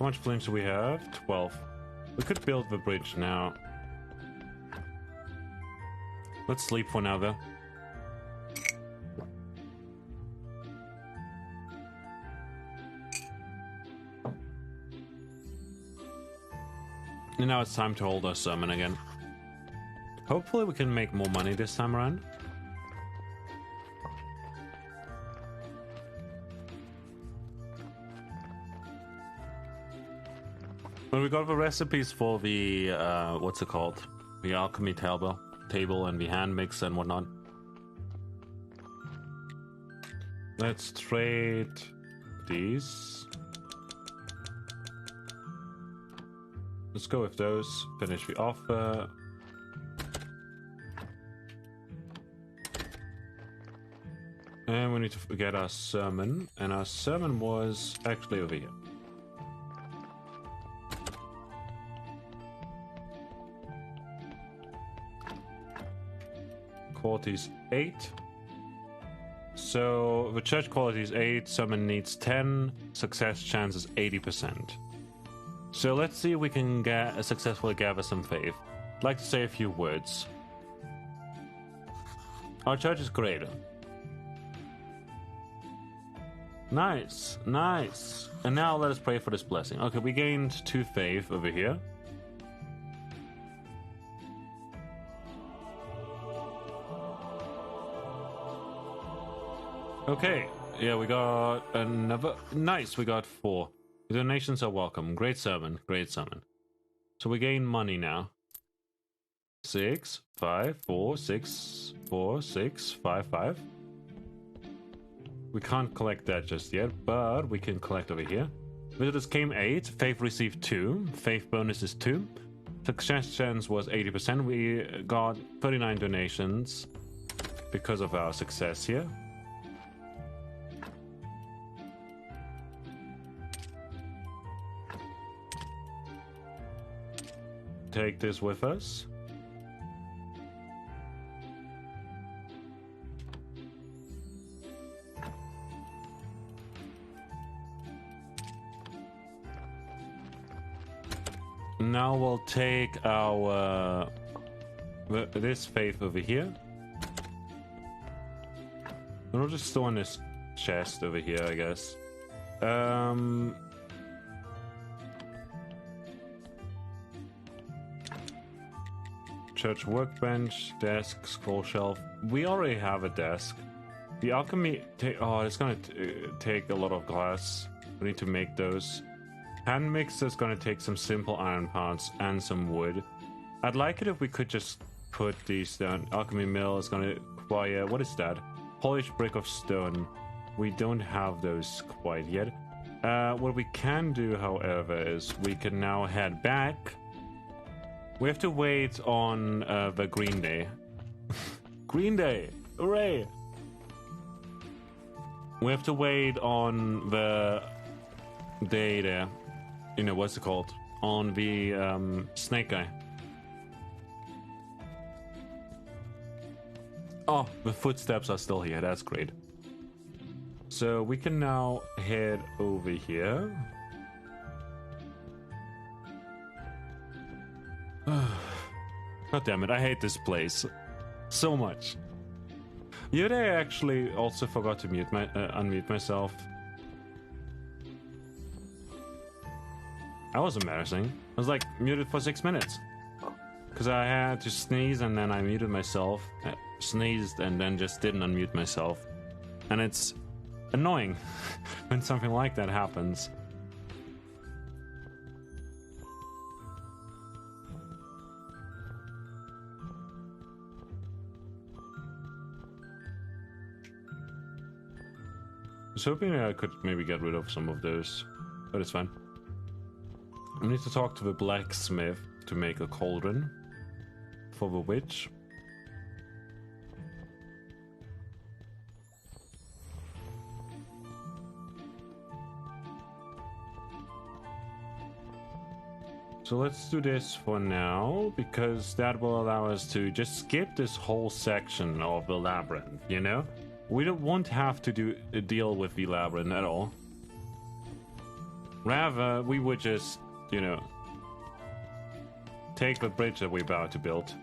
How much flames do we have? 12. We could build the bridge now. Let's sleep for now, though. And now it's time to hold our summon again. Hopefully we can make more money this time around. Well, we got the recipes for the, what's it called? The alchemy table and the hand mix and whatnot. Let's trade these. Let's go with those. Finish the offer. And we need to get our sermon. And our sermon was actually over here. Quality is 8. So the church quality is 8, summon needs 10, success chance is 80%. So let's see if we can successfully gather some faith. I'd like to say a few words. Our church is great. Nice, nice. And now let us pray for this blessing. Okay, we gained 2 faith over here. Okay, yeah, we got another. Nice, we got 4. The donations are welcome. Great sermon, great sermon. So we gain money now. 6, 5, 4, 6, 4, 6, 5, 5. We can't collect that just yet, but we can collect over here. Visitors came 8, faith received 2, faith bonus is 2. Success chance was 80%. We got 39 donations because of our success here. Take this with us. Now we'll take our this faith over here. And we'll just store in this chest over here, I guess. Church workbench, desk, scroll shelf. We already have a desk. The alchemy... it's gonna take a lot of glass. We need to make those. Hand mixer is gonna take some simple iron parts and some wood. I'd like it if we could just put these down. Alchemy mill is gonna require... What is that? Polished brick of stone. We don't have those quite yet. What we can do, however, is we can now head back. We have to wait on the Green Day. Green Day! Hooray! We have to wait on the day there. You know, what's it called? On the snake guy. Oh, the footsteps are still here. That's great. So we can now head over here. God damn it, I hate this place so much. Yesterday I actually also forgot to unmute myself. That was embarrassing. I was like muted for 6 minutes. Because I had to sneeze and then I muted myself. Sneezed and then just didn't unmute myself. And it's annoying when something like that happens. I was hoping I could maybe get rid of some of those, but it's fine. I need to talk to the blacksmith to make a cauldron for the witch. So let's do this for now, because that will allow us to just skip this whole section of the labyrinth, you know? We won't have to deal with the labyrinth at all. Rather, we would just, you know, take the bridge that we're about to build.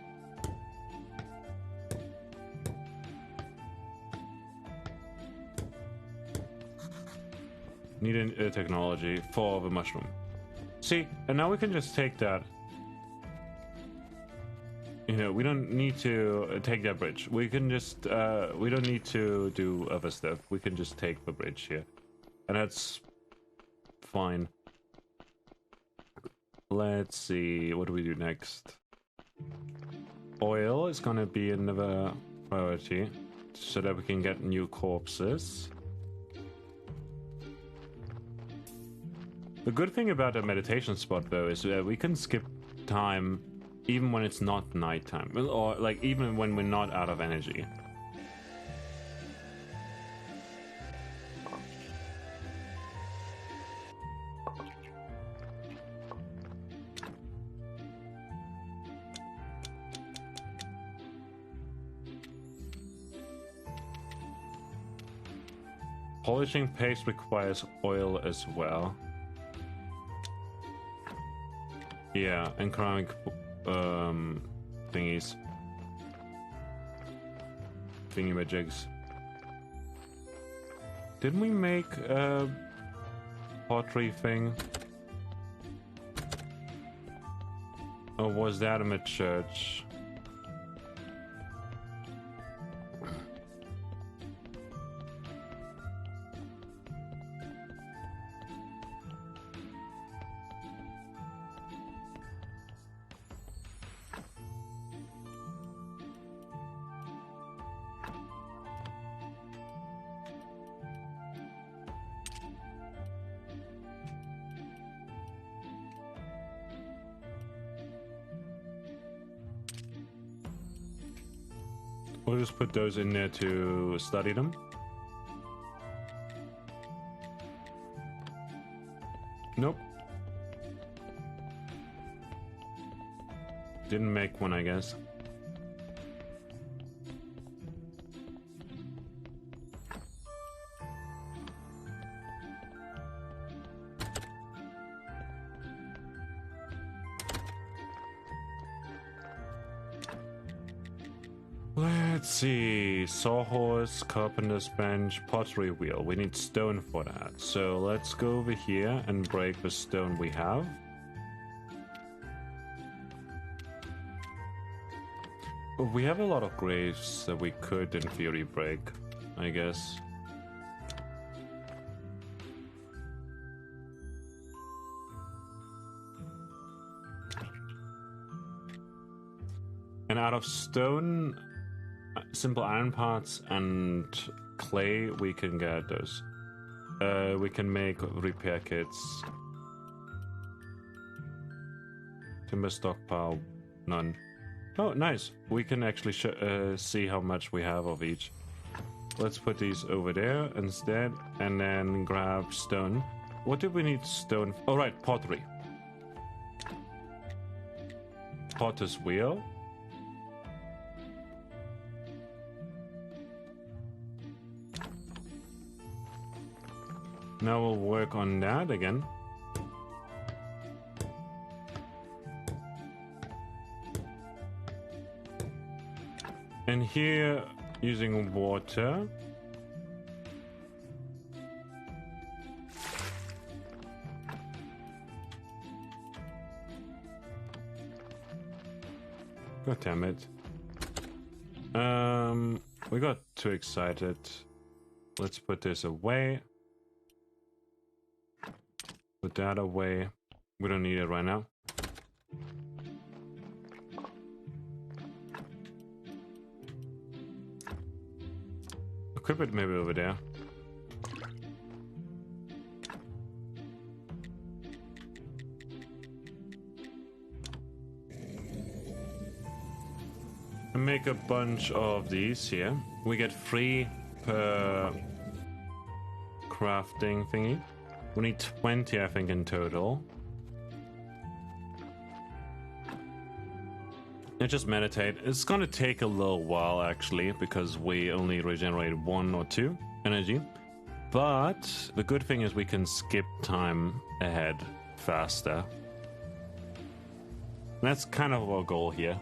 Need a technology for the mushroom. See, and now we can just take that. You know, we don't need to take that bridge. We can just, we don't need to do other stuff. We can just take the bridge here. And that's fine. Let's see, what do we do next? Oil is gonna be another priority so that we can get new corpses. The good thing about a meditation spot though is that we can skip time even when it's not nighttime, or like even when we're not out of energy. Polishing paste requires oil as well. Yeah, and ceramic thingies. Thingy-majigs. Didn't we make a pottery thing? Or was that in a church? We'll just put those in there to study them. Nope. Didn't make one, I guess. Let's see, sawhorse, carpenter's bench, pottery wheel. We need stone for that. So let's go over here and break the stone we have. Well, we have a lot of graves that we could, in theory, break, I guess. And out of stone, simple iron parts and clay, we can get those. We can make repair kits. Timber stockpile, none. Oh, nice. We can actually see how much we have of each. Let's put these over there instead, and then grab stone. What do we need stone? Oh, right, pottery. Potter's wheel. Now we'll work on that again. And here, using water. God damn it. We got too excited. Let's put this away. Put that away. We don't need it right now. Equip it maybe over there. And make a bunch of these here. We get 3 per crafting thingy. We need 20, I think, in total. And just meditate. It's gonna take a little while, actually, because we only regenerate 1 or 2 energy. But the good thing is we can skip time ahead faster. That's kind of our goal here.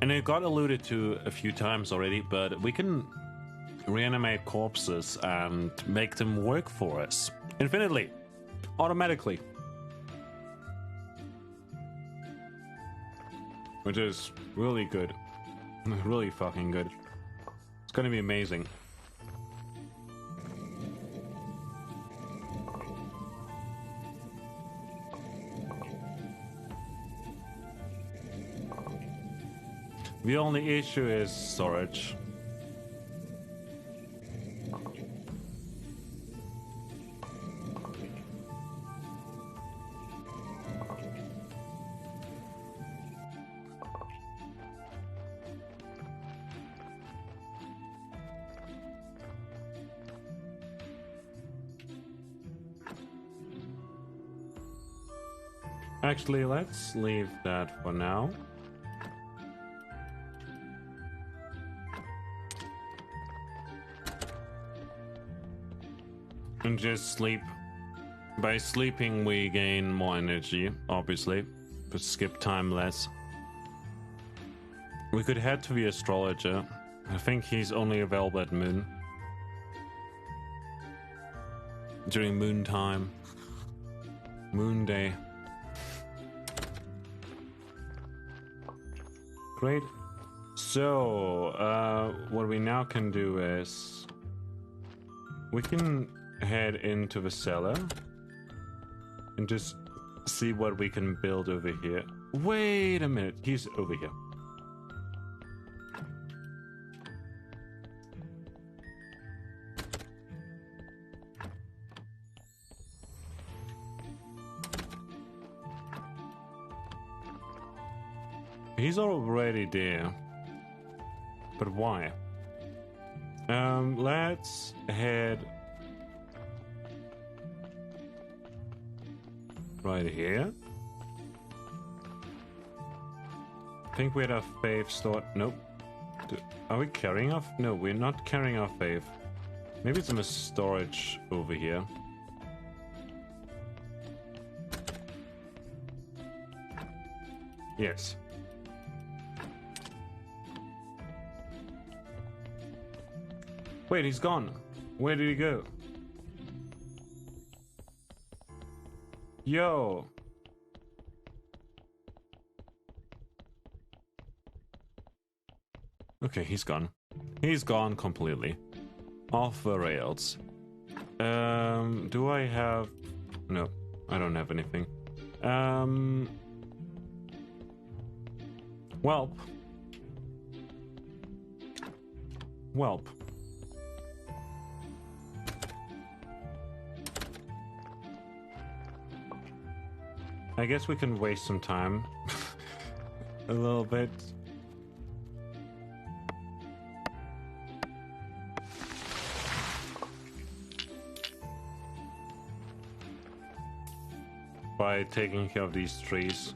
And it got alluded to a few times already, but we can reanimate corpses and make them work for us infinitely, automatically. Which is really good. Really fucking good. It's gonna be amazing. The only issue is storage. Actually, let's leave that for now. And just sleep. By sleeping we gain more energy, obviously, but skip time less. We could head to the astrologer. I think he's only available at moon. During moon time. Moon day. Great. So, what we now can do is we can head into the cellar and just see what we can build over here. Wait a minute, he's over here. He's already there. But why? Let's head right here. I think we had our fave stored. Nope. Are we carrying our? No, we're not carrying our fave. Maybe it's in the storage over here. Yes. Wait, he's gone. Where did he go? Yo. Okay, he's gone. He's gone completely. Off the rails. Do I have... No, I don't have anything. Welp. Welp. I guess we can waste some time. A little bit. By taking care of these trees.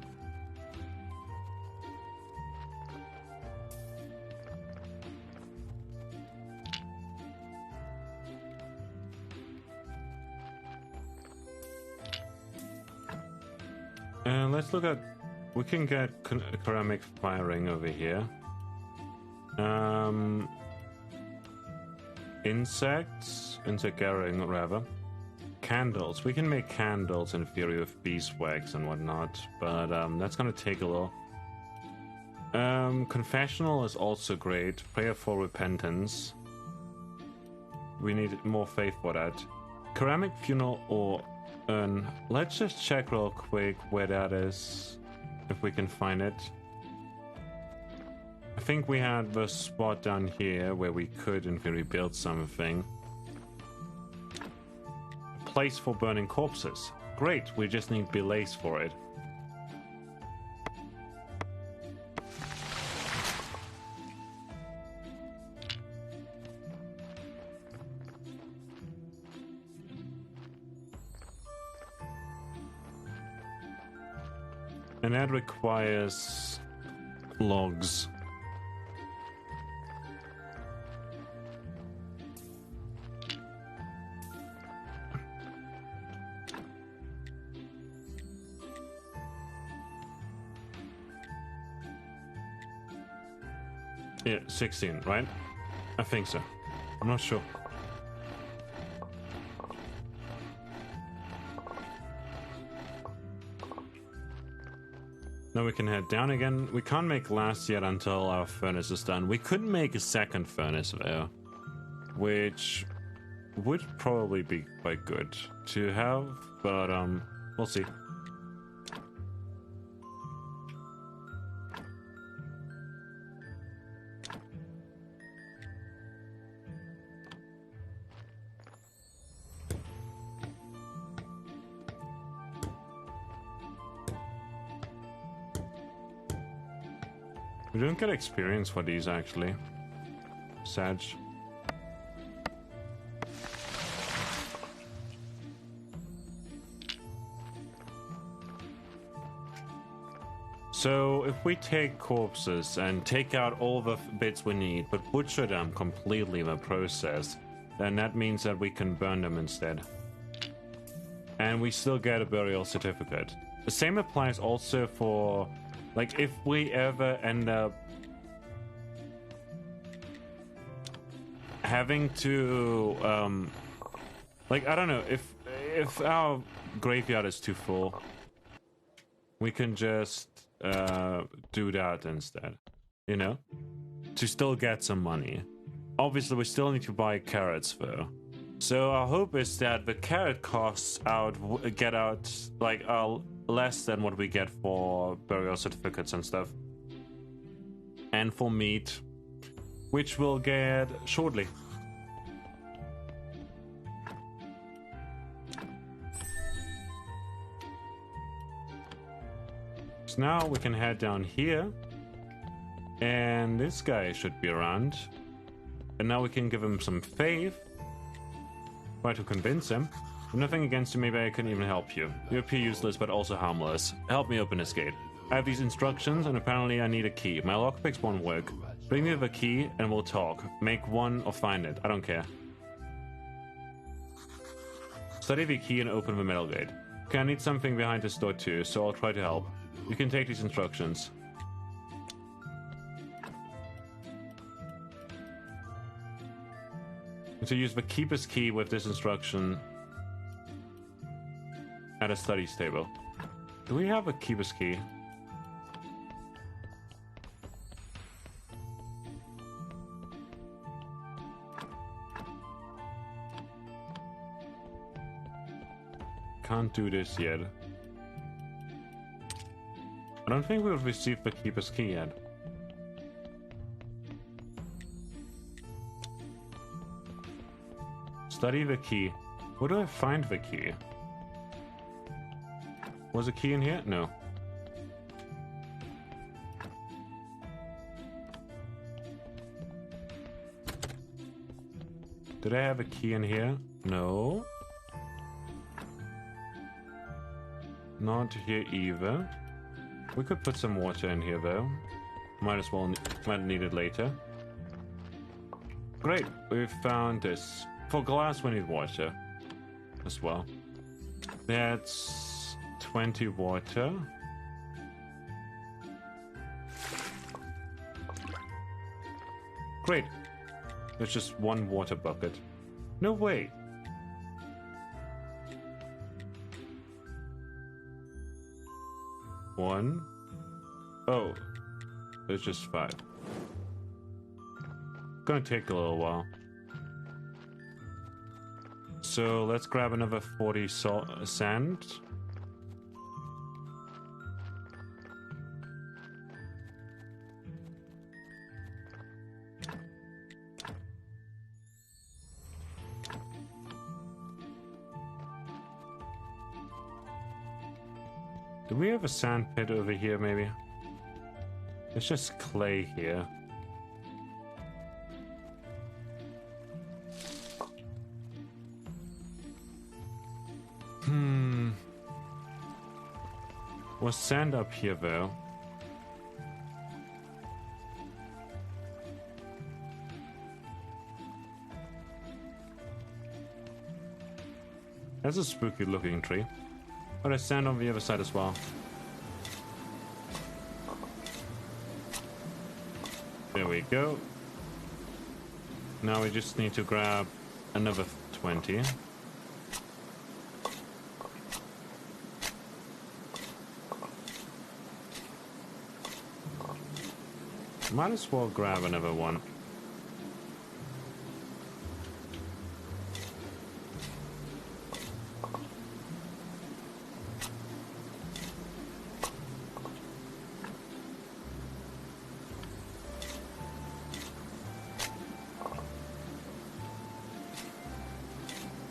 Let's look at... We can get ceramic firing over here. Insect gathering, rather. Candles. We can make candles in theory with beeswax and whatnot, but that's gonna take a little. Confessional is also great. Prayer for repentance. We need more faith for that. Ceramic funeral or urn. Let's just check real quick where that is, if we can find it. I think we had the spot down here where we could in theory build something. A place for burning corpses. Great, we just need belays for it. And that requires logs. Yeah, 16, right? I think so. I'm not sure. Now we can head down again. We can't make glass yet until our furnace is done. We could make a second furnace though, which would probably be quite good to have, but we'll see. We don't get experience for these actually. Sad. So if we take corpses and take out all the bits we need, but butcher them completely in the process, then that means that we can burn them instead. And we still get a burial certificate. The same applies also for, like, if we ever end up having to, like, I don't know, if our graveyard is too full, we can just do that instead, you know, to still get some money. Obviously, we still need to buy carrots though. So our hope is that the carrot costs get out like less than what we get for burial certificates and stuff, and for meat, which we'll get shortly. So now we can head down here, and this guy should be around, and now we can give him some faith, try to convince him. Nothing against you, maybe I can even help you. You appear useless but also harmless. Help me open this gate. I have these instructions and apparently I need a key. My lockpicks won't work. Bring me the key and we'll talk. Make one or find it, I don't care. Study the key and open the metal gate. Okay, I need something behind this door too, so I'll try to help. You can take these instructions. To use the keeper's key with this instruction at a studies table. Do we have a keeper's key? Can't do this yet. I don't think we've received the keeper's key yet. Study the key. Where do I find the key? Was a key in here? No. Did I have a key in here? No. Not here either. We could put some water in here though. Might as well, might need it later. Great, we've found this. For glass we need water as well. That's 20 water. Great. There's just one water bucket. No way. One. Oh, there's just 5. Gonna take a little while. So let's grab another 40 sand. Do we have a sand pit over here, maybe? It's just clay here. Was sand up here though? That's a spooky looking tree. Oh, there's sand on the other side as well. There we go. Now we just need to grab another 20. Might as well grab another one.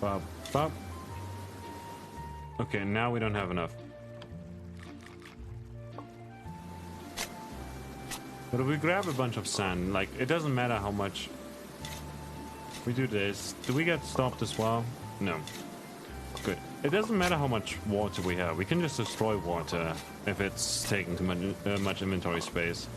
Bop, bop. Okay, now we don't have enough. But if we grab a bunch of sand, like, it doesn't matter how much we do this. Do we get stopped as well? No. Good. It doesn't matter how much water we have. We can just destroy water if it's taking too much inventory space.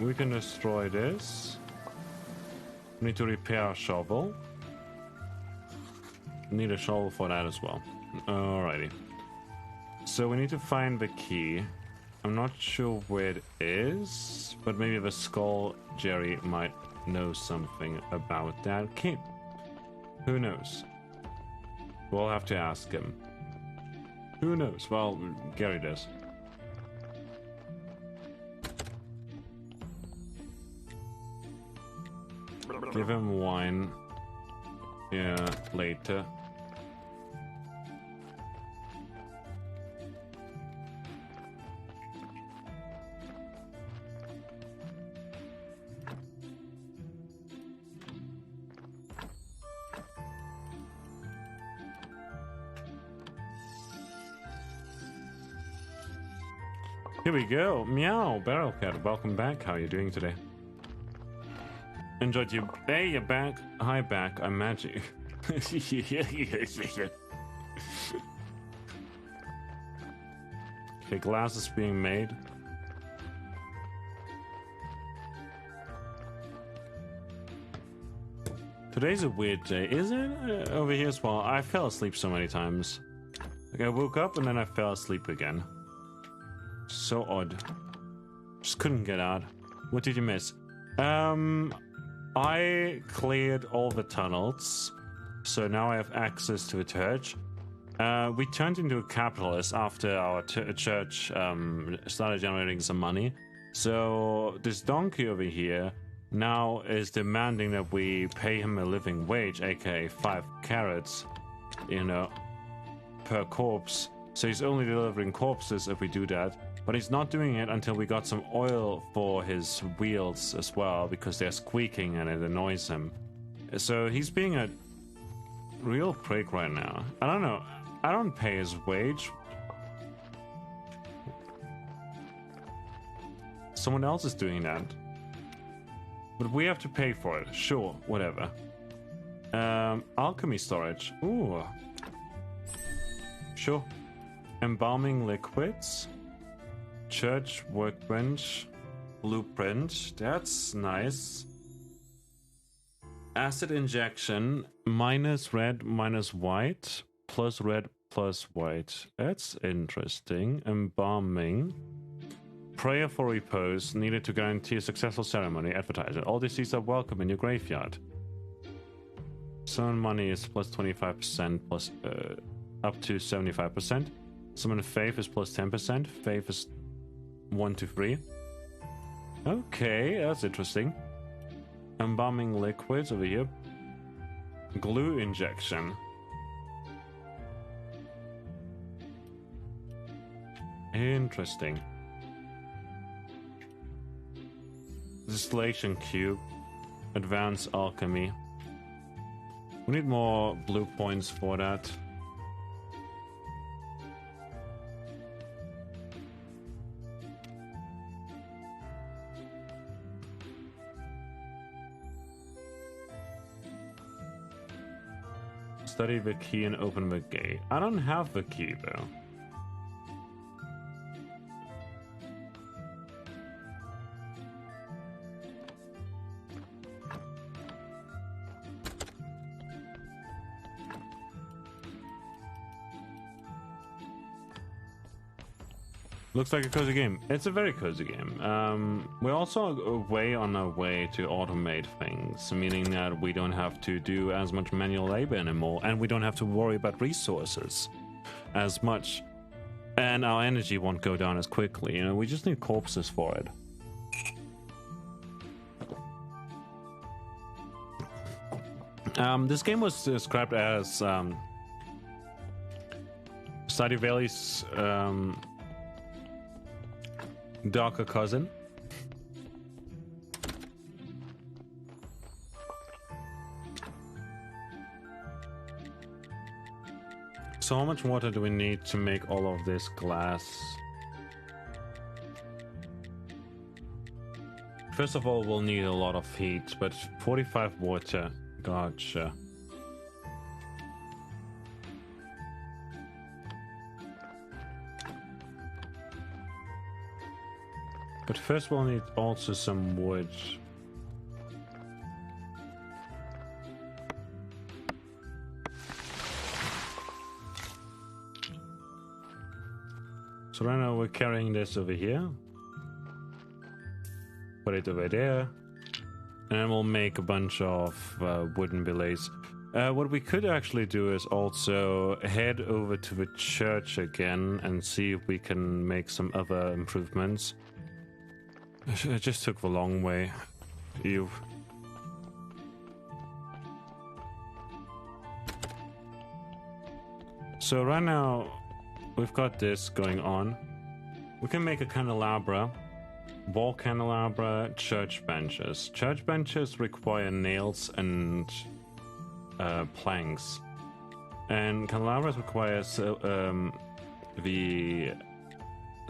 We can destroy this. We need to repair our shovel. Need a shovel for that as well. Alrighty. So we need to find the key. I'm not sure where it is, but maybe the skull Jerry might know something about that key. Who knows? We'll have to ask him. Who knows? Well, Gary does. Give him wine. Yeah, later. Here we go. Meow, Barrel Cat. Welcome back. How are you doing today? Enjoyed you. Hey, you're back. Hi, back. I'm magic. Okay, glass is being made. Today's a weird day, is it? Over here as well. I fell asleep so many times. Like, I woke up and then I fell asleep again. So odd. Just couldn't get out. What did you miss? I cleared all the tunnels, so now I have access to a church. We turned into a capitalist after our church started generating some money. So this donkey over here now is demanding that we pay him a living wage, aka 5 carrots, you know, per corpse. So he's only delivering corpses if we do that. But he's not doing it until we got some oil for his wheels as well, because they're squeaking and it annoys him. So he's being a real prick right now. I don't know. I don't pay his wage. Someone else is doing that. But we have to pay for it. Sure, whatever. Alchemy storage. Ooh. Sure. Embalming liquids. Church workbench. Blueprint. That's nice. Acid injection. Minus red, minus white. Plus red, plus white. That's interesting. Embalming. Prayer for repose. Needed to guarantee a successful ceremony. Advertise it. All deceased are welcome in your graveyard. Summon money is plus 25%, plus up to 75%. Summon faith is plus 10%. Faith is 1 to 3. Okay, that's interesting. Embalming liquids over here. Glue injection. Interesting. Distillation cube. Advanced alchemy. We need more blue points for that. study the key and open the gate. I don't have the key though. Looks like a cozy game. It's a very cozy game. We're also way on our way to automate things, meaning that we don't have to do as much manual labor anymore, and we don't have to worry about resources as much, and our energy won't go down as quickly. You know, we just need corpses for it. This game was described as Stardew Valley's darker cousin. So how much water do we need to make all of this glass? First of all, we'll need a lot of heat, but 45 water. Gotcha. But first we'll need also some wood. So right now we're carrying this over here. Put it over there. And then we'll make a bunch of wooden billets. What we could actually do is also head over to the church again and see if we can make some other improvements. I just took the long way. So right now, we've got this going on. We can make a candelabra, wall candelabra, church benches. Church benches require nails and planks. And candelabras requires the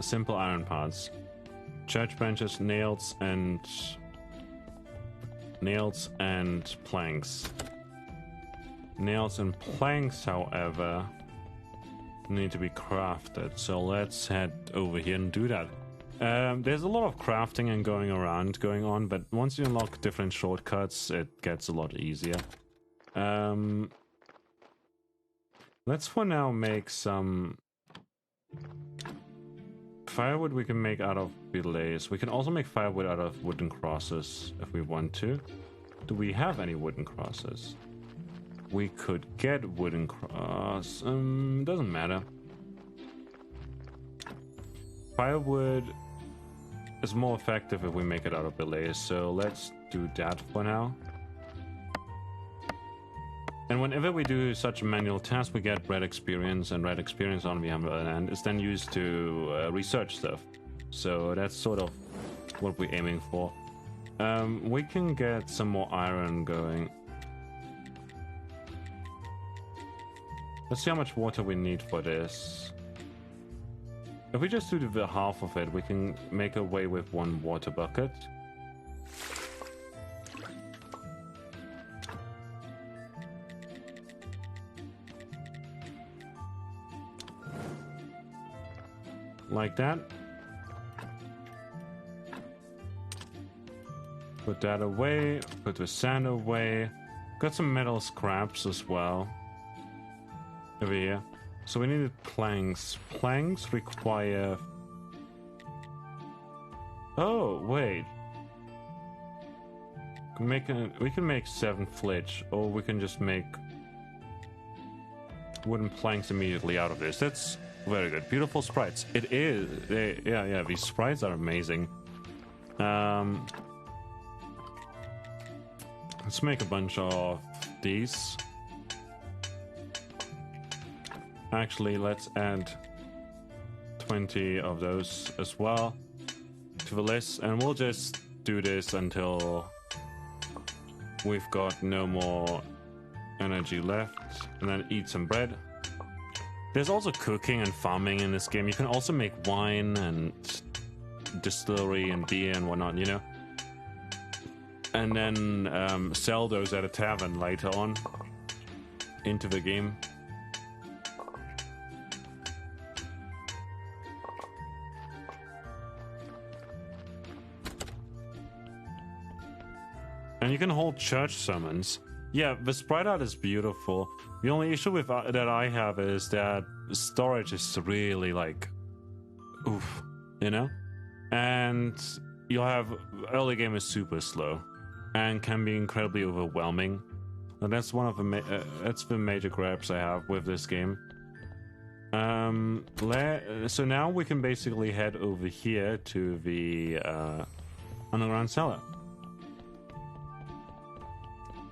simple iron parts. Church benches, nails and planks. Nails and planks, however, need to be crafted. So let's head over here and do that. There's a lot of crafting and going on, but once you unlock different shortcuts, it gets a lot easier. Let's for now make some firewood. We can make out of billets. We can also make firewood out of wooden crosses if we want to. Do we have any wooden crosses? We could get wooden cross. Doesn't matter. Firewood is more effective if we make it out of billets, so let's do that for now. And whenever we do such a manual task, we get red experience, and red experience on the other end is then used to research stuff. So that's sort of what we're aiming for. We can get some more iron going. Let's see how much water we need for this. If we just do the half of it, we can make away with one water bucket. Like that. Put that away, put the sand away. Got some metal scraps as well. Over here. So we needed planks. Planks require... Oh, wait. We can make 7 flitch, or we can just make wooden planks immediately out of this. That's very good. Beautiful sprites. It is. Yeah, these sprites are amazing. Let's make a bunch of these. Actually, let's add 20 of those as well to the list, and we'll just do this until we've got no more energy left, and then eat some bread. There's also cooking and farming in this game. You can also make wine and distillery and beer and whatnot, you know, and then sell those at a tavern later on. into the game. And you can hold church sermons. Yeah, the sprite art is beautiful. The only issue with that I have is that storage is really like, oof, you know? And you'll have early game is super slow and can be incredibly overwhelming. And that's one of the that's the major gripes I have with this game. So now we can basically head over here to the underground cellar.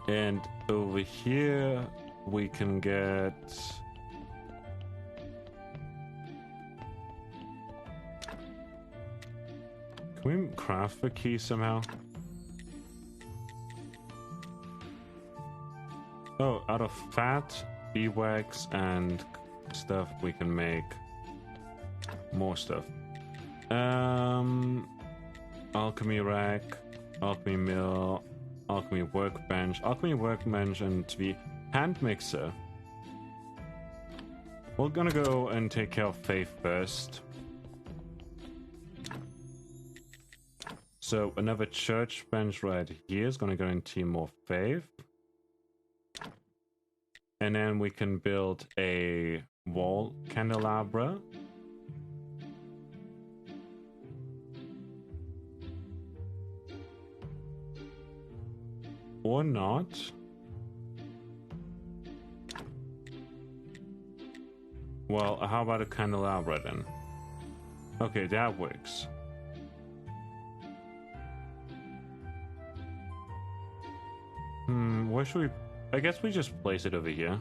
And over here we can get can we craft the key somehow? Oh, out of fat, beeswax, and stuff we can make more stuff. Alchemy rack, alchemy mill, alchemy workbench, and the hand mixer. We're gonna go and take care of Faith first. So another church bench right here is gonna guarantee more Faith. And then we can build a wall candelabra. Or not. Well, how about a candelabra then? Okay, that works. Where should we... I guess we just place it over here.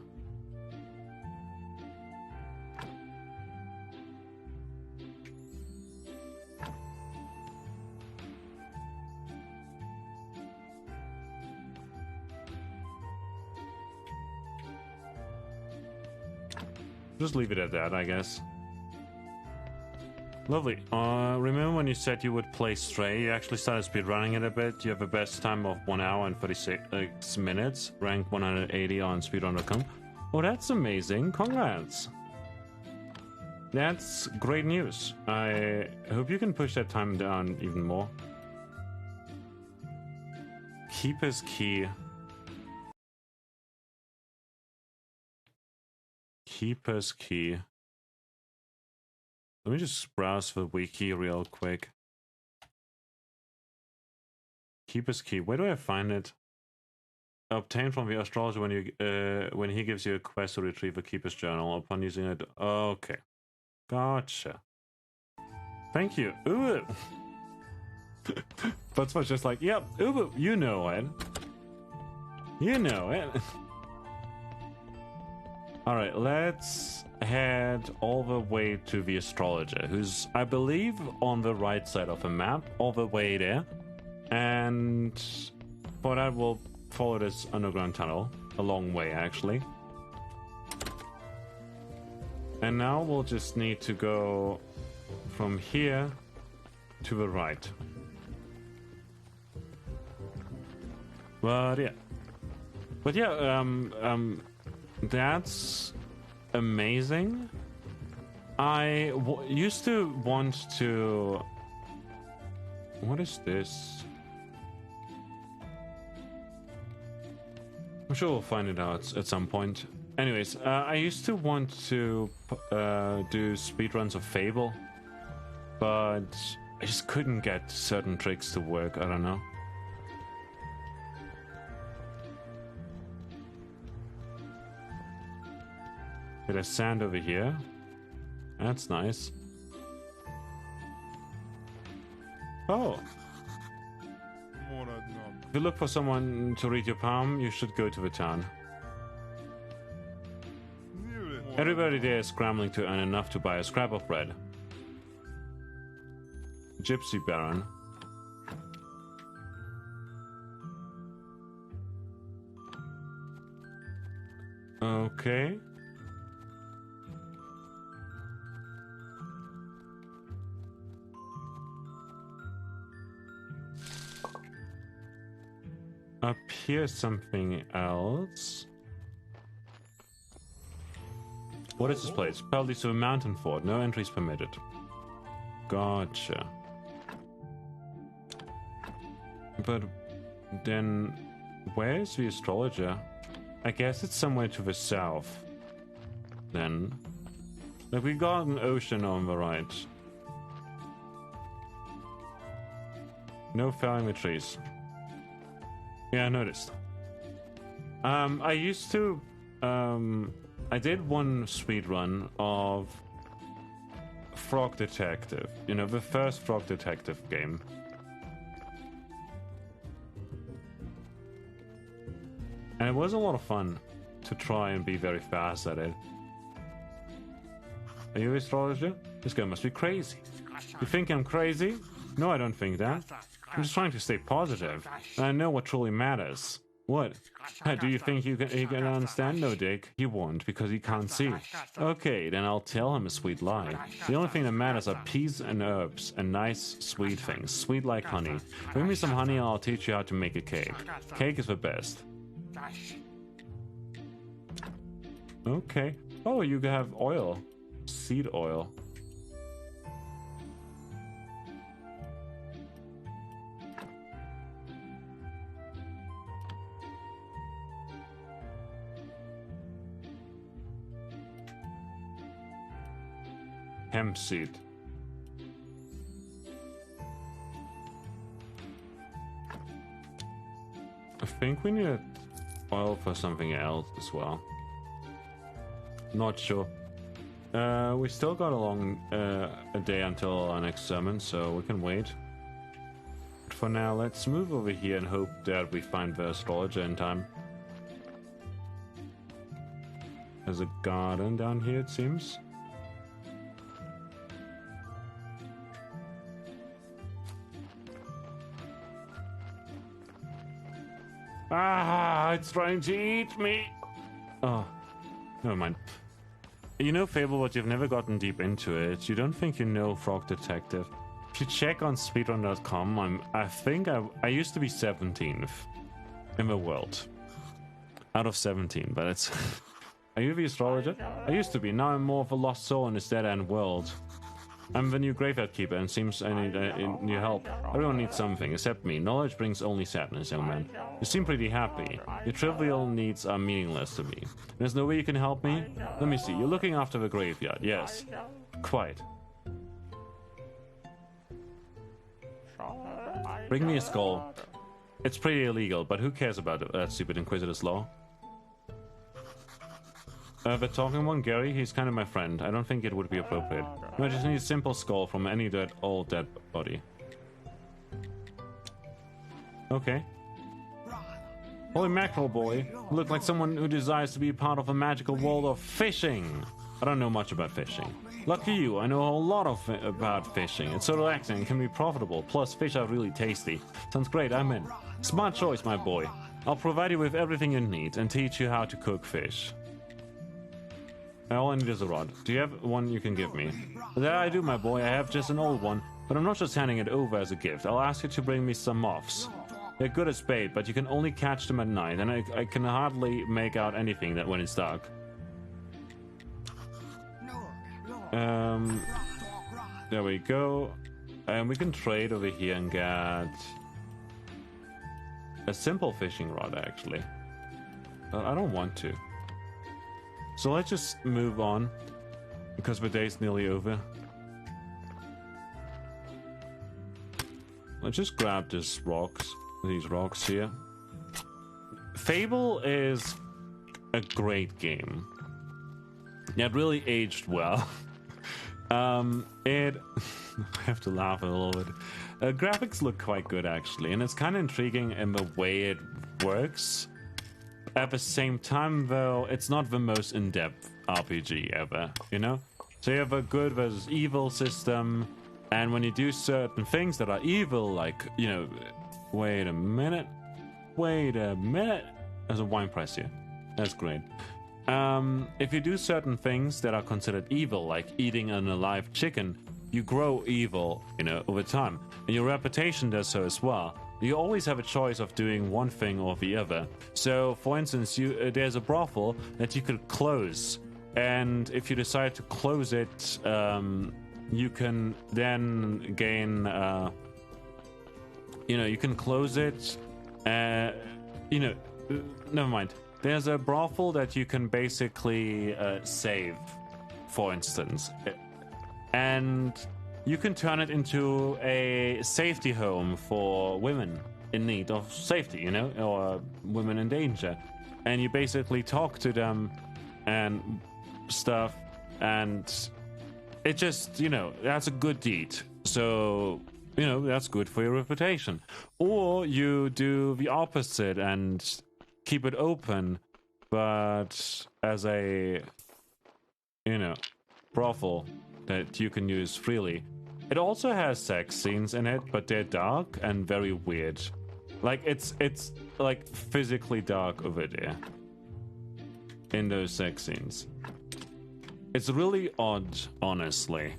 Just leave it at that, I guess. Lovely. Remember when you said you would play Stray? You actually started speedrunning it a bit. You have a best time of 1 hour and 36 minutes. Rank 180 on speedrun.com. Oh, that's amazing. Congrats. That's great news. I hope you can push that time down even more. Keeper's Key. Keeper's Key. Let me just browse the wiki real quick. Keeper's Key. Where do I find it? Obtained from the astrologer when he gives you a quest to retrieve a Keeper's Journal. Upon using it. Okay. Gotcha. Thank you. Ooh. But was just like, yep, ooh, you know it. You know it. Alright, let's head all the way to the astrologer, who's, I believe, on the right side of the map, all the way there. And for that, we'll follow this underground tunnel, a long way, actually. And now we'll just need to go from here to the right. But yeah, that's amazing. I used to want to... What is this? I'm sure we'll find it out at some point. Anyways, I used to want to do speedruns of Fable, but I just couldn't get certain tricks to work. I don't know. Bit of sand over here. That's nice. Oh. If you look for someone to read your palm, you should go to the town. Everybody there is scrambling to earn enough to buy a scrap of bread. Gypsy Baron. Okay. Up here something else. What is this place? Probably to a mountain fort. No entries permitted. Gotcha. But then, where's the astrologer? I guess it's somewhere to the south. Then, like, we got an ocean on the right. No felling the trees. Yeah, I noticed. I used to, I did one speed run of Frog Detective. You know, the first Frog Detective game. And it was a lot of fun to try and be very fast at it. Are you an astrologer? This guy must be crazy. You think I'm crazy? No, I don't think that. I'm just trying to stay positive. And I know what truly matters. What? Do you think he can understand? No, Dick. He won't, because he can't see. Okay, then I'll tell him a sweet lie. The only thing that matters are peas and herbs, and nice, sweet things. Sweet like honey. Bring me some honey and I'll teach you how to make a cake. Cake is the best. Okay. Oh, you have oil. Seed oil. Hemp seed. I think we need oil for something else as well. Not sure. We still got a day until our next sermon, so we can wait. But for now, let's move over here and hope that we find the astrologer in time. There's a garden down here, it seems. Ah, it's trying to eat me. Oh, never mind. You know, Fable, but you've never gotten deep into it. You don't think you know Frog Detective. If you check on speedrun.com, I think I used to be 17th in the world. Out of 17, but it's... Are you the astrologer? I used to be. Now I'm more of a lost soul in this dead-end world. I'm the new graveyard keeper and seems I need your help. Everyone needs something, except me. Knowledge brings only sadness, young man. You seem pretty happy. Your trivial needs are meaningless to me. There's no way you can help me? Let me see. You're looking after the graveyard. Yes. Quite. Bring me a skull. It's pretty illegal, but who cares about that stupid Inquisitor's law? The talking one, Gary, he's kind of my friend. I don't think it would be appropriate. No, I just need a simple skull from any old dead body. Okay. Holy mackerel, boy. You look like someone who desires to be part of a magical world of fishing. I don't know much about fishing. Lucky you, I know a whole lot about fishing. It's so relaxing and can be profitable. Plus, fish are really tasty. Sounds great, I'm in. Smart choice, my boy. I'll provide you with everything you need and teach you how to cook fish. All I need is a rod. Do you have one you can give me? There I do, my boy. I have just an old one, but I'm not just handing it over as a gift. I'll ask you to bring me some moths. They're good as bait, but you can only catch them at night, and I can hardly make out anything that when it's dark. There we go. And we can trade over here and get a simple fishing rod, actually. I don't want to. So let's just move on, because the day's nearly over. Let's just grab these rocks here. Fable is a great game. Yeah, it really aged well. I have to laugh a little bit. Graphics look quite good, actually, and it's kind of intriguing in the way it works. At the same time, though, it's not the most in-depth RPG ever, you know? So you have a good versus evil system, and when you do certain things that are evil, like, you know... Wait a minute. There's a wine press here. That's great. If you do certain things that are considered evil, like eating an alive chicken, you grow evil, you know, over time. And your reputation does so as well. You always have a choice of doing one thing or the other. So, for instance, there's a brothel that you could close and if you decide to close it, you can then gain, you can close it, never mind. There's a brothel that you can basically save, for instance, and you can turn it into a safety home for women in need of safety, or women in danger. And you basically talk to them and stuff, and it just, that's a good deed. So, that's good for your reputation. Or you do the opposite and keep it open, but as a, brothel that you can use freely. It also has sex scenes in it, but they're dark and very weird. Like, it's like physically dark over there in those sex scenes. It's really odd, honestly.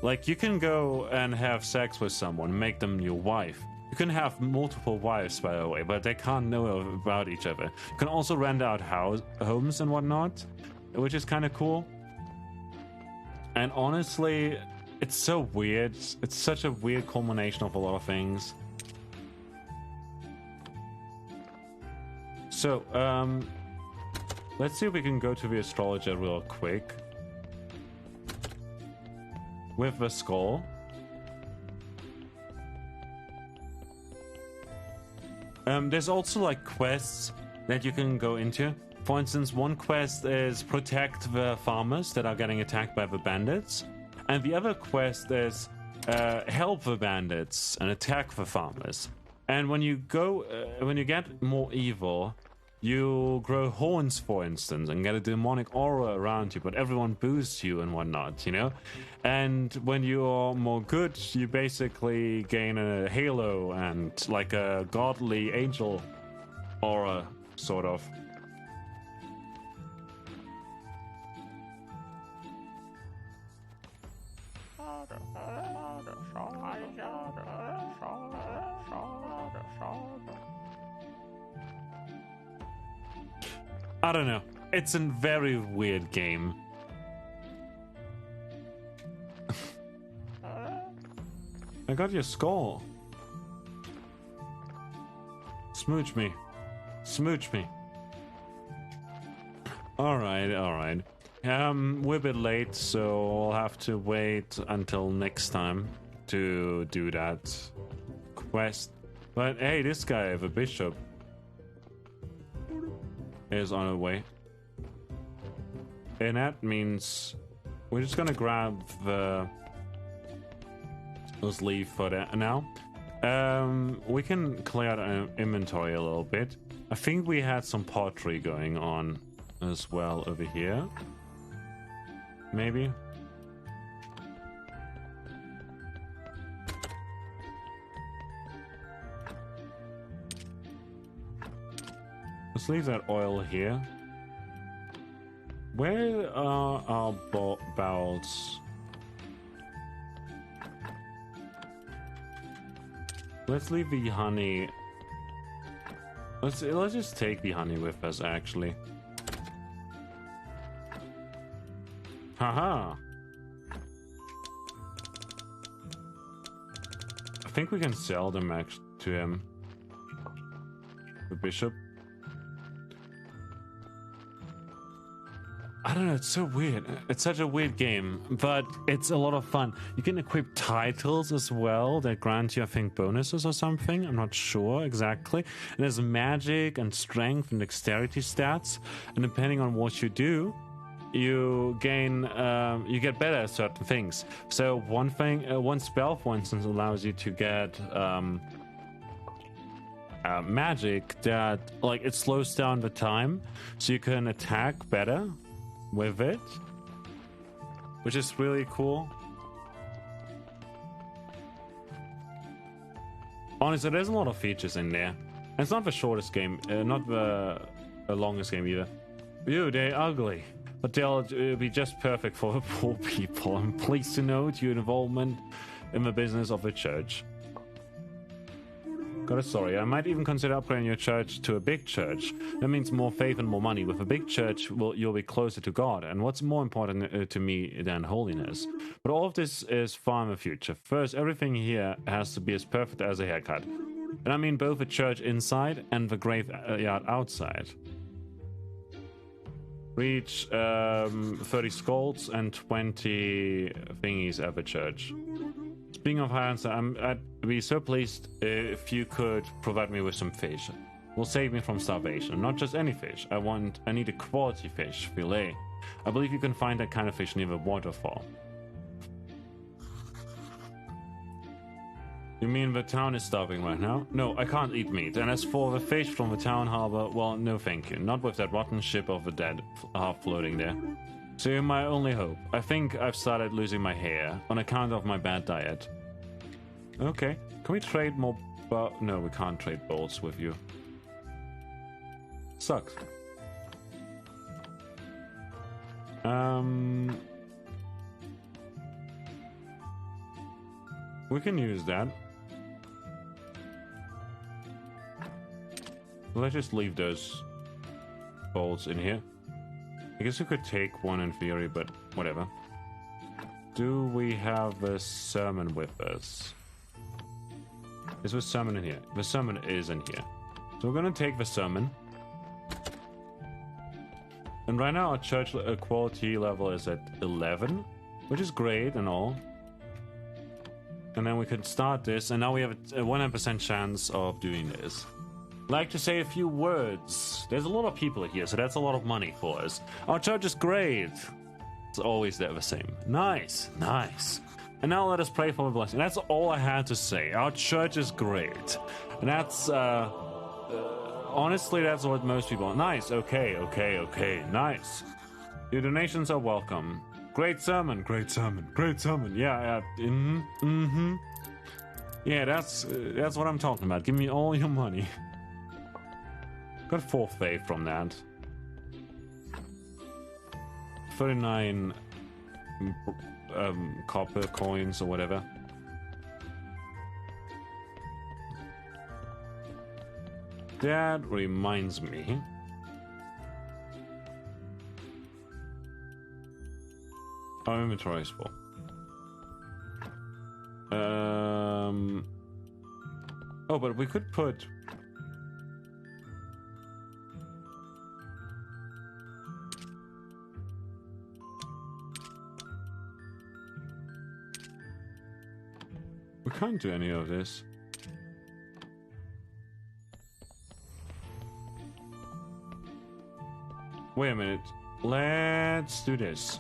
Like, you can go and have sex with someone, make them your wife. You can have multiple wives, by the way, but they can't know about each other. You can also rent out homes and whatnot, which is kind of cool. And honestly, it's so weird. It's such a weird culmination of a lot of things. So, let's see if we can go to the astrologer real quick. With the skull. There's also like quests that you can go into. For instance, one quest is protect the farmers that are getting attacked by the bandits. And the other quest is help the bandits and attack the farmers. And when you go, when you get more evil, you grow horns, for instance, and get a demonic aura around you, but everyone boos you and whatnot, And when you're more good, you basically gain a halo and like a godly angel aura, sort of. I don't know. It's a very weird game. I got your skull. Smooch me. Smooch me. Alright. We're a bit late, so I'll have to wait until next time to do that quest. But hey, this guy, the bishop, is on our way. And that means we're just gonna grab let's leave for that now. We can clear out our inventory a little bit. I think we had some pottery going on as well over here. Maybe. Let's leave that oil here. Where are our bowls? Let's leave the honey. Let's just take the honey with us, actually. Haha. I think we can sell them to him. The bishop. I don't know, it's so weird. It's such a weird game, but it's a lot of fun. You can equip titles as well that grant you, I think, bonuses or something. I'm not sure exactly. And there's magic and strength and dexterity stats. And depending on what you do, you gain, you get better at certain things. So one spell, for instance, allows you to get magic that, like, it slows down the time, so you can attack better with it, which is really cool. Honestly, there's a lot of features in there. And it's not the shortest game, not the longest game either. Ew, they're ugly, but they'll be just perfect for the poor people. I'm pleased to note your involvement in the business of the church. Got a sorry. I might even consider upgrading your church to a big church. That means more faith and more money. With a big church, you'll be closer to God. And what's more important to me than holiness? But all of this is far in the future. First, everything here has to be as perfect as a haircut. And I mean both the church inside and the graveyard outside. Reach 30 skulls and 20 thingies at the church. Speaking of high answer, I'd be so pleased if you could provide me with some fish. Will save me from starvation. Not just any fish. I need a quality fish fillet. I believe you can find that kind of fish near the waterfall. You mean the town is starving right now? No, I can't eat meat. And as for the fish from the town harbor, well, no thank you. Not with that rotten ship of the dead half floating there. So you're my only hope. I think I've started losing my hair on account of my bad diet. Okay, can we trade more? No, we can't trade bolts with you. Sucks. We can use that. Let's just leave those bolts in here. I guess we could take one in theory, but whatever. Do we have a sermon with us? Is the sermon in here? The sermon is in here. So we're gonna take the sermon. And right now our church quality level is at 11, which is great and all. And then we could start this, and now we have a 100% chance of doing this. Like to say a few words. There's a lot of people here, so that's a lot of money for us. Our church is great. It's always the same. Nice, nice. And now let us pray for the blessing. That's all I had to say. Our church is great. And that's, honestly, that's what most people want. Nice, okay, nice. Your donations are welcome. Great sermon, great sermon, great sermon. Yeah, Yeah, that's what I'm talking about. Give me all your money. Got 4 faith from that. 39 copper coins or whatever. That reminds me. Our inventory is full. Oh, but we could put. We can't do any of this. Wait a minute. Let's do this.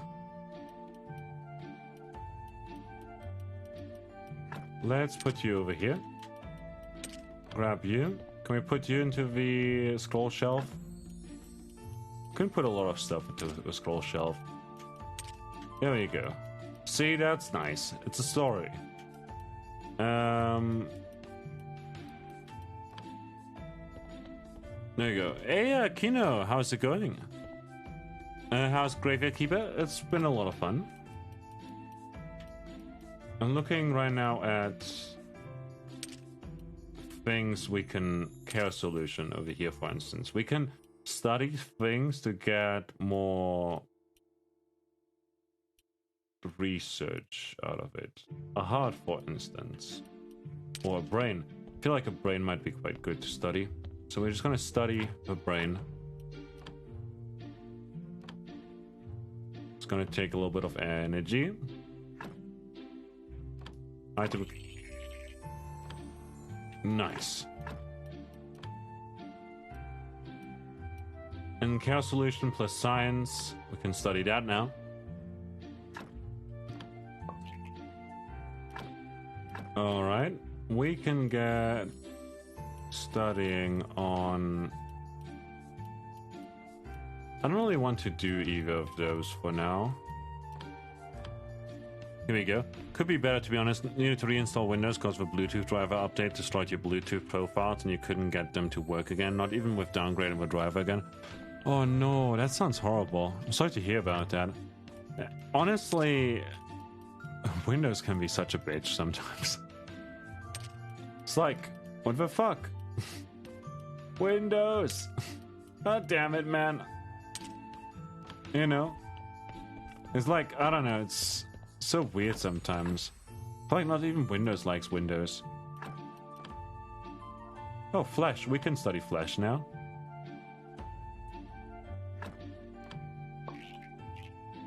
Let's put you over here. Grab you. Can we put you into the scroll shelf? Can put a lot of stuff into the scroll shelf. There you go. See, that's nice. It's a story. There you go. Hey, Kino, how's it going? How's Graveyard Keeper? It's been a lot of fun. I'm looking right now at things we can chaos solution over here, for instance. We can study things to get more research out of it. A heart, for instance. Or a brain. I feel like a brain might be quite good to study. So we're just going to study the brain. It's going to take a little bit of energy. Item. Nice. And chaos solution plus science. We can study that now. Alright. We can get studying on. I don't really want to do either of those for now. Here we go. Could be better, to be honest. Needed to reinstall Windows because the Bluetooth driver update destroyed your Bluetooth profiles and you couldn't get them to work again, not even with downgrading the driver again. Oh no, that sounds horrible. I'm sorry to hear about that. Honestly, Windows can be such a bitch sometimes. It's like, What the fuck? Windows! God damn it, man. You know? It's like, I don't know, it's so weird sometimes. I feel like not even Windows likes Windows. Oh, Flash. We can study Flash now.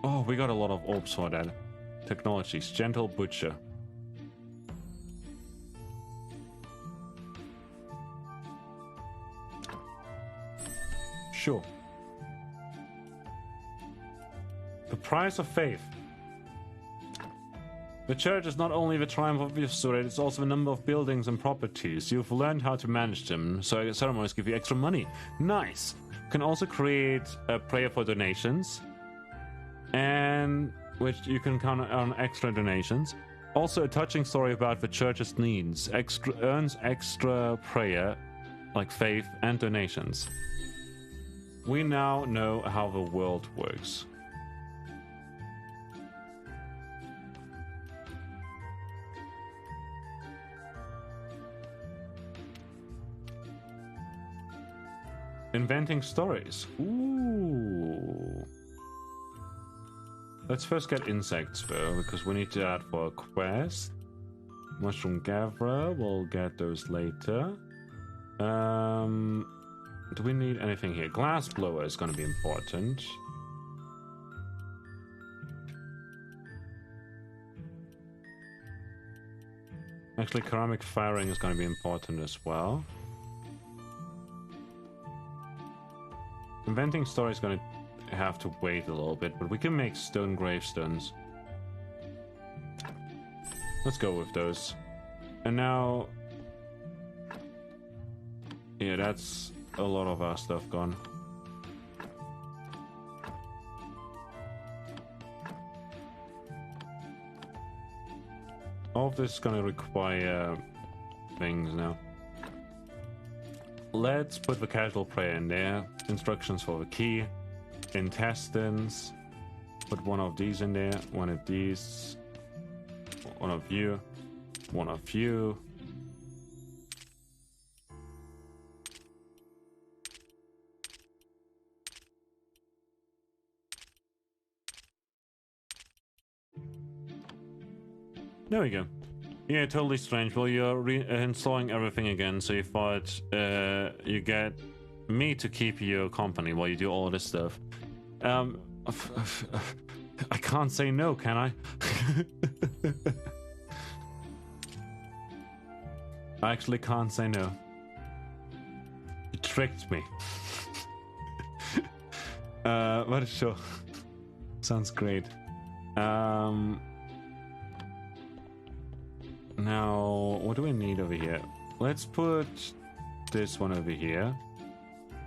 Oh, we got a lot of orbs for that. Technologies. Gentle Butcher. Sure. The price of faith. The church is not only the triumph of your story, it's also the number of buildings and properties. You've learned how to manage them, so ceremonies give you extra money. Nice! You can also create a prayer for donations, and which you can count on extra donations. Also a touching story about the church's needs. Earns extra prayer, like faith, and donations. We now know how the world works. Inventing stories. Ooh. Let's first get insects though, because we need to add for a quest. Mushroom gatherer, we'll get those later. Do we need anything here? Glass blower is going to be important. Actually, ceramic firing is going to be important as well. Inventing story is going to have to wait a little bit, but we can make stone gravestones. Let's go with those. And now... yeah, that's a lot of our stuff gone. All of this is going to require things now. Let's put the casual prayer in there. Instructions for the key. Intestines. Put one of these in there. One of these. One of you. One of you. There we go. Yeah, totally strange. Well, you're installing everything again, so you thought you get me to keep your company while you do all this stuff. I can't say no, can I? I actually can't say no. You tricked me. But sure. Sounds great. Now, what do we need over here? Let's put this one over here,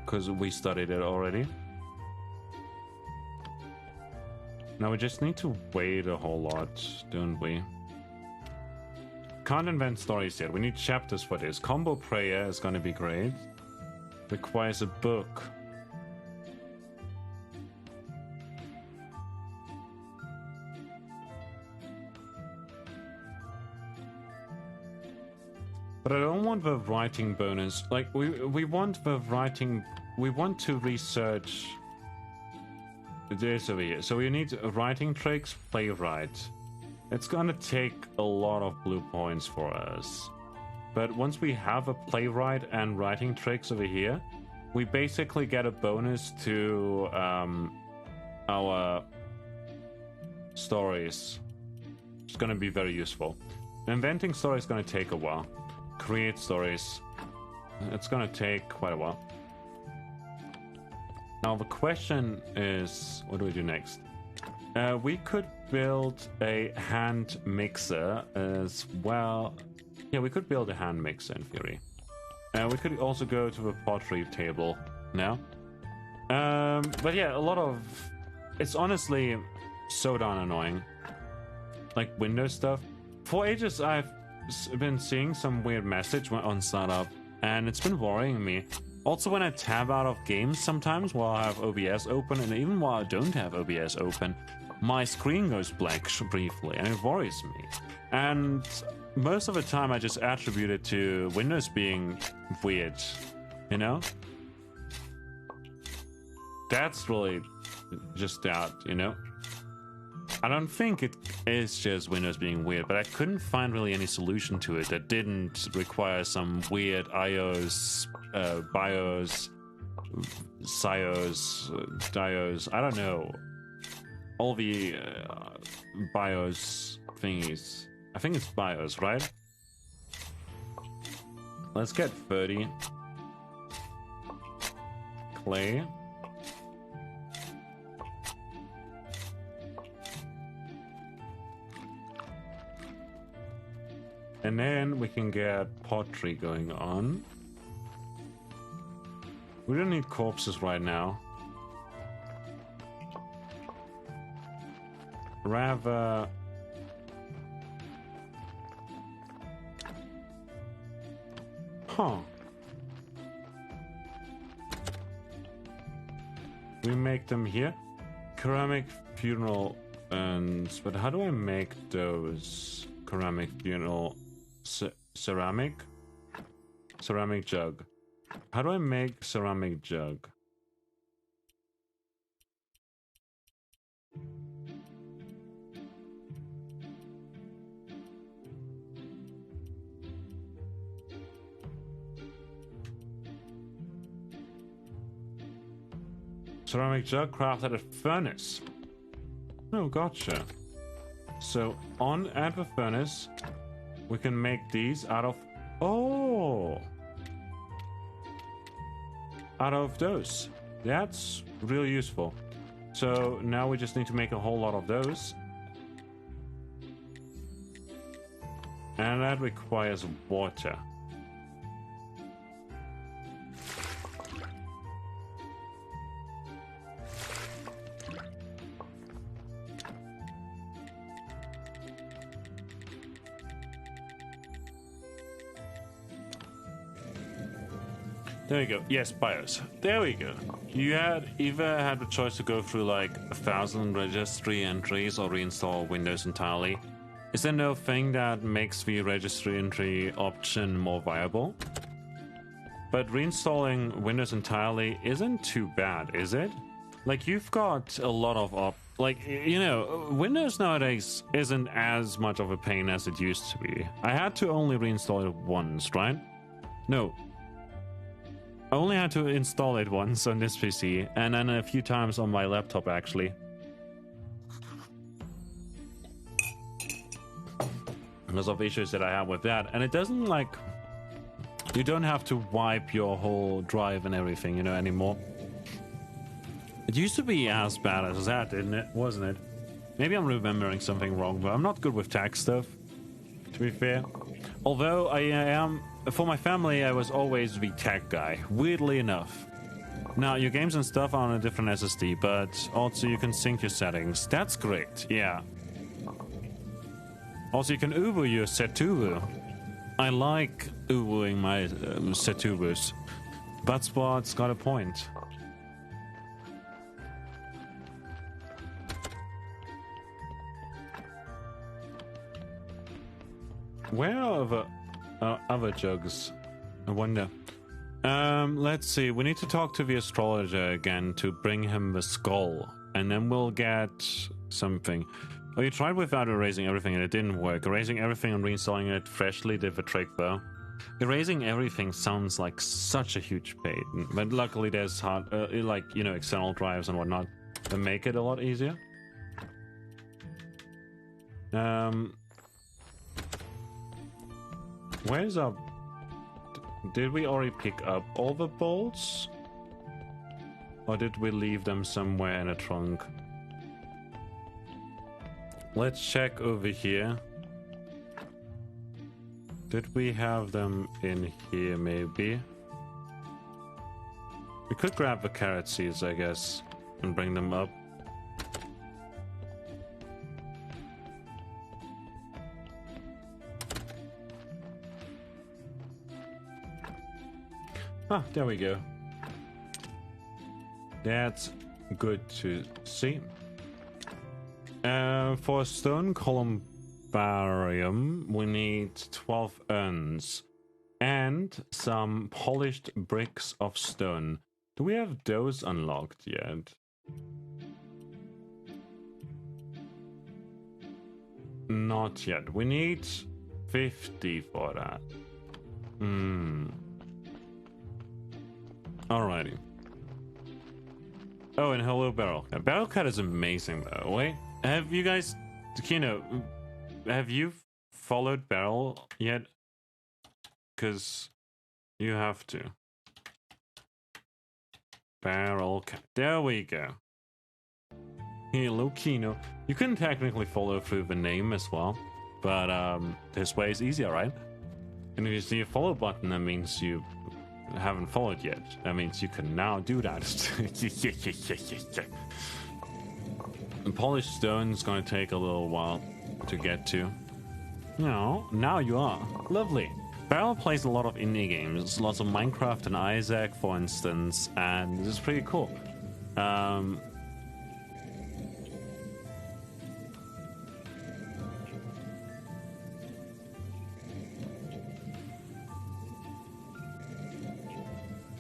because we studied it already. Now we just need to wait a whole lot, don't we? Can't invent stories yet. We need chapters for this. Combo prayer is going to be great. Requires a book. But I don't want the writing bonus. Like, we want the writing... we want to research this over here. So we need writing tricks, playwright. It's gonna take a lot of blue points for us. But once we have a playwright and writing tricks over here, we basically get a bonus to our stories. It's gonna be very useful. Inventing stories is gonna take a while. Create stories. It's gonna take quite a while. Now the question is, what do we do next? We could build a hand mixer as well. Yeah, we could build a hand mixer in theory. We could also go to the pottery table now. But yeah, a lot of... it's honestly so darn annoying. Like Windows stuff. For ages I've been seeing some weird message on startup, and it's been worrying me. Also, when I tab out of games sometimes while I have OBS open, and even while I don't have OBS open, my screen goes black briefly, and it worries me. And most of the time I just attribute it to Windows being weird, you know? That's really just that, you know? I don't think it is just Windows being weird, but I couldn't find really any solution to it that didn't require some weird IOS, BIOS, SIOS, DIOS, I don't know. All the BIOS thingies. I think it's BIOS, right? Let's get 30. Clay. And then we can get pottery going on. We don't need corpses right now. Rather... Huh. We make them here. Ceramic funeral urns. But how do I make those ceramic funeral... ceramic? Ceramic jug. How do I make ceramic jug? Ceramic jug crafted at a furnace. Oh, gotcha. So on at the furnace, we can make these out of... Oh! Out of those. That's really useful. So now we just need to make a whole lot of those. And that requires water. There we go. Yes, BIOS. There we go. You either had the choice to go through like 1,000 registry entries or reinstall Windows entirely. Is there no thing that makes the registry entry option more viable? But reinstalling Windows entirely isn't too bad, is it? Like, you've got a lot of you know, Windows nowadays isn't as much of a pain as it used to be. I had to only reinstall it once, right? No. I only had to install it once on this PC, and then a few times on my laptop, actually. Because of issues that I have with that. And it doesn't, like... You don't have to wipe your whole drive and everything, you know, anymore. It used to be as bad as that, didn't it? Wasn't it? Maybe I'm remembering something wrong, but I'm not good with tech stuff, to be fair. Although I am... For my family, I was always the tech guy, weirdly enough. Now, your games and stuff are on a different SSD, but also you can sync your settings. That's great, yeah. Also, you can Uber your Setubu. I like Ubering my Setubus. Butspot's got a point. Where are the... other jugs? I wonder. Let's see. We need to talk to the astrologer again to bring him the skull, and then we'll get something. Oh, you tried without erasing everything and it didn't work. Erasing everything and reinstalling it freshly did the trick, though. Erasing everything sounds like such a huge pain, but luckily there's like, you know, external drives and whatnot that make it a lot easier. Where's our... Did we already pick up all the bolts? Or did we leave them somewhere in a trunk? Let's check over here. Did we have them in here, maybe? We could grab the carrot seeds, I guess, and bring them up. Ah, there we go. That's good to see. For a stone column barium, we need 12 urns and some polished bricks of stone. Do we have those unlocked yet? Not yet. We need 50 for that. Alrighty. Oh, and hello, Barrel Cat. Barrel Cat is amazing, by the way. Have you guys, Kino, have you followed Barrel yet? Because you have to. Barrel Cat. There we go. Hello, Kino. You can technically follow through the name as well, but this way is easier, right? And if you see a follow button, that means you haven't followed yet. That means you can now do that. And polished stone is going to take a little while to get to. No, now you are. Lovely. Barrel plays a lot of indie games, lots of Minecraft and Isaac, for instance, and this is pretty cool.